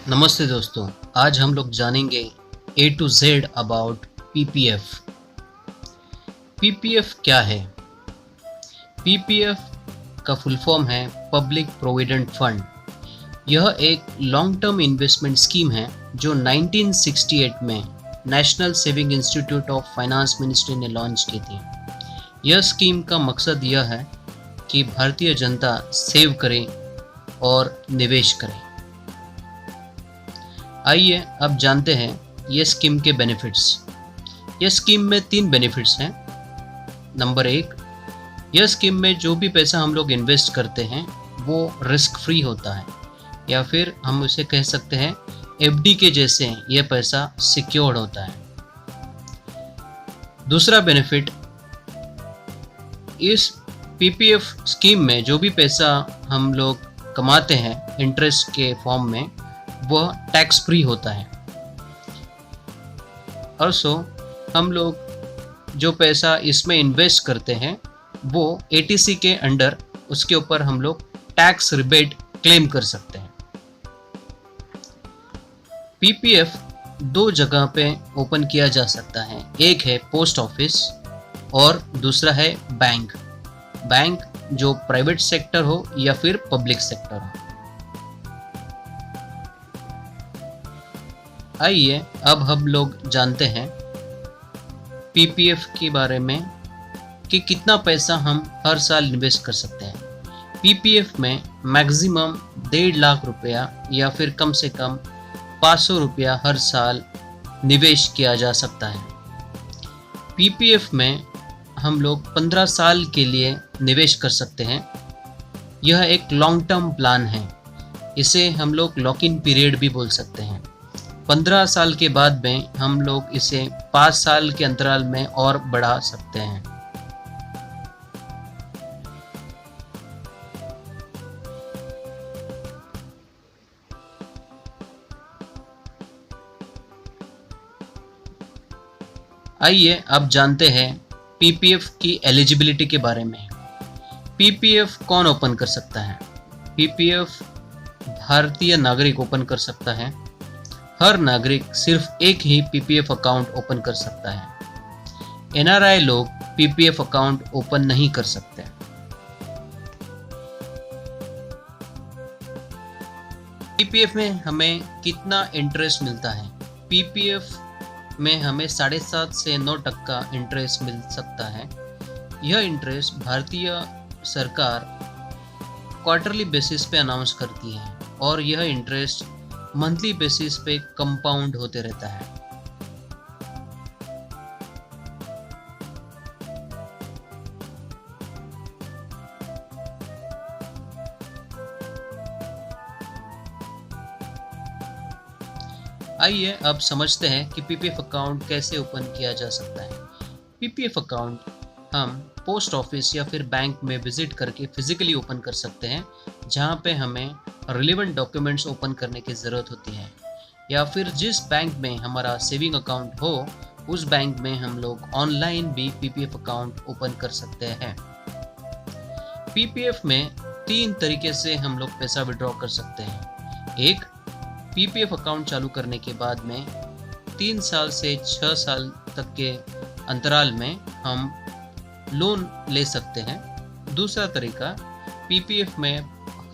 नमस्ते दोस्तों, आज हम लोग जानेंगे A to Z about PPF. PPF क्या है? पीपीएफ का फुल फॉर्म है पब्लिक प्रोविडेंट फंड। यह एक लॉन्ग टर्म इन्वेस्टमेंट स्कीम है जो 1968 में national saving institute of finance ministry ने लॉन्च की थी। यह स्कीम का मकसद यह है कि भारतीय जनता सेव करे और निवेश करे। आइए अब जानते हैं ये स्कीम के बेनिफिट्स। यह स्कीम में 3 बेनिफिट्स हैं। नंबर 1, यह स्कीम में जो भी पैसा हम लोग इन्वेस्ट करते हैं वो रिस्क फ्री होता है, या फिर हम उसे कह सकते हैं एफडी के जैसे यह पैसा सिक्योर्ड होता है। दूसरा बेनिफिट, इस पीपीएफ स्कीम में जो भी पैसा हम लोग कमाते हैं इंटरेस्ट के फॉर्म में, वह टैक्स फ्री होता है। ऑल्सो हम लोग जो पैसा इसमें इन्वेस्ट करते हैं वो एटीसी के अंडर उसके ऊपर हम लोग टैक्स रिबेट क्लेम कर सकते हैं। पीपीएफ 2 जगह पे ओपन किया जा सकता है। एक है पोस्ट ऑफिस और दूसरा है बैंक। बैंक जो प्राइवेट सेक्टर हो या फिर पब्लिक सेक्टर हो। आइए अब हम लोग जानते हैं पीपीएफ के बारे में कि कितना पैसा हम हर साल इन्वेस्ट कर सकते हैं। पीपीएफ में मैक्सिमम 1.5 लाख रुपया या फिर कम से कम 500 रुपया हर साल निवेश किया जा सकता है। पीपीएफ में हम लोग 15 साल के लिए निवेश कर सकते हैं। यह एक लॉन्ग टर्म प्लान है। इसे हम लोग लॉक इन पीरियड भी बोल सकते हैं। 15 साल के बाद में हम लोग इसे 5 साल के अंतराल में और बढ़ा सकते हैं। आइए अब जानते हैं पीपीएफ की एलिजिबिलिटी के बारे में। पीपीएफ कौन ओपन कर सकता है? पीपीएफ भारतीय नागरिक ओपन कर सकता है। हर नागरिक सिर्फ एक ही पीपीएफ अकाउंट ओपन कर सकता है। एनआरआई लोग पीपीएफ अकाउंट ओपन नहीं कर सकते। पीपीएफ में हमें कितना इंटरेस्ट मिलता है? पीपीएफ में हमें 7.5 से 9% इंटरेस्ट मिल सकता है। यह इंटरेस्ट भारतीय सरकार क्वार्टरली बेसिस पे अनाउंस करती है और यह इंटरेस्ट मंथली बेसिस पे कंपाउंड होते रहता है। आइए अब समझते हैं कि पीपीएफ अकाउंट कैसे ओपन किया जा सकता है। पीपीएफ अकाउंट हम पोस्ट ऑफिस या फिर बैंक में विजिट करके फिजिकली ओपन कर सकते हैं, जहां पे हमें रिलेवेंट डॉक्यूमेंट्स ओपन करने की ज़रूरत होती है, या फिर जिस बैंक में हमारा सेविंग अकाउंट हो उस बैंक में हम लोग ऑनलाइन भी पीपीएफ अकाउंट ओपन कर सकते हैं। पीपीएफ में 3 तरीके से हम लोग पैसा विड्रॉ कर सकते हैं। एक, पीपीएफ अकाउंट चालू करने के बाद में 3 साल से 6 साल तक के अंतराल में हम लोन ले सकते हैं। दूसरा तरीका, पीपीएफ में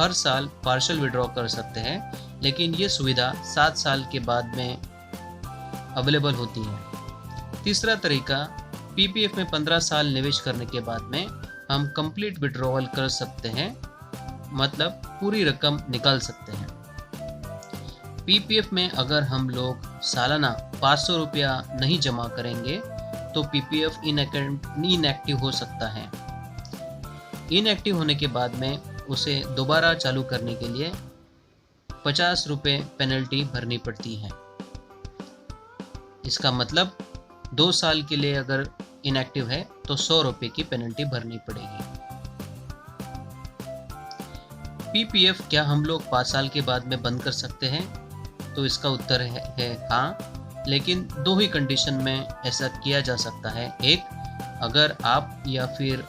हर साल पार्शियल विड्रॉ कर सकते हैं, लेकिन ये सुविधा 7 साल के बाद में अवेलेबल होती है। तीसरा तरीका, पीपीएफ में 15 साल निवेश करने के बाद में हम कंप्लीट विड्रॉवल कर सकते हैं, मतलब पूरी रकम निकाल सकते हैं। पीपीएफ में अगर हम लोग सालाना 500 रुपया नहीं जमा करेंगे तो पीपीएफ इनएक्टिव हो सकता है। इनएक्टिव होने के बाद में उसे दोबारा चालू करने के लिए 50 रुपये पेनल्टी भरनी पड़ती है। इसका मतलब 2 साल के लिए अगर इनएक्टिव है तो 100 रुपये की पेनल्टी भरनी पड़ेगी। पीपीएफ क्या हम लोग 5 साल के बाद में बंद कर सकते हैं? तो इसका उत्तर है हाँ, लेकिन 2 ही कंडीशन में ऐसा किया जा सकता है। एक, अगर आप या फिर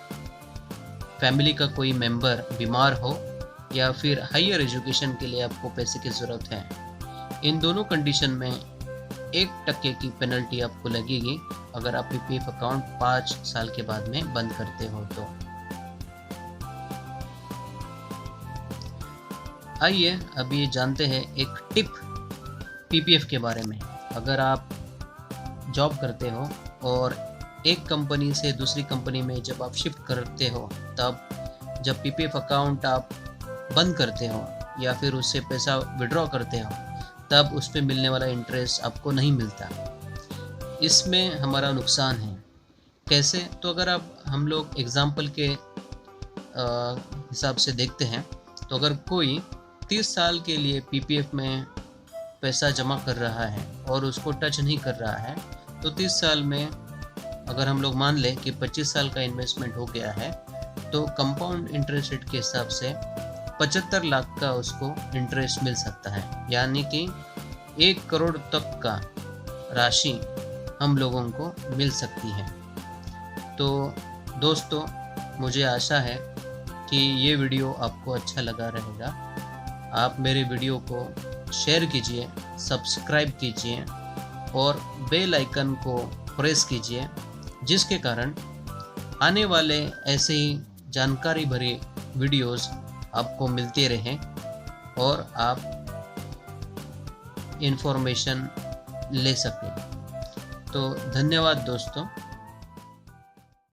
फैमिली का कोई मेंबर बीमार हो या फिर हायर एजुकेशन के लिए आपको पैसे की ज़रूरत है, इन दोनों कंडीशन में 1% की पेनल्टी आपको लगेगी अगर आप पीपीएफ अकाउंट 5 साल के बाद में बंद करते हो तो। आइए अब ये जानते हैं एक टिप पीपीएफ के बारे में। अगर आप जॉब करते हो और एक कंपनी से दूसरी कंपनी में जब आप शिफ्ट करते हो, तब जब पीपीएफ अकाउंट आप बंद करते हो या फिर उससे पैसा विड्रॉ करते हो, तब उस पे मिलने वाला इंटरेस्ट आपको नहीं मिलता। इसमें हमारा नुकसान है। कैसे? तो अगर हम लोग एग्जाम्पल के हिसाब से देखते हैं, तो अगर कोई 30 साल के लिए पीपीएफ में पैसा जमा कर रहा है और उसको टच नहीं कर रहा है, तो 30 साल में अगर हम लोग मान लें कि 25 साल का इन्वेस्टमेंट हो गया है, तो कंपाउंड इंटरेस्ट रेट के हिसाब से 75 लाख का उसको इंटरेस्ट मिल सकता है, यानी कि 1 करोड़ तक का राशि हम लोगों को मिल सकती है। तो दोस्तों, मुझे आशा है कि ये वीडियो आपको अच्छा लगा रहेगा। आप मेरे वीडियो को शेयर कीजिए, सब्सक्राइब कीजिए और बेल आइकन को प्रेस कीजिए, जिसके कारण आने वाले ऐसे ही जानकारी भरे वीडियोस आपको मिलते रहें और आप इन्फॉर्मेशन ले सकें। तो धन्यवाद दोस्तों।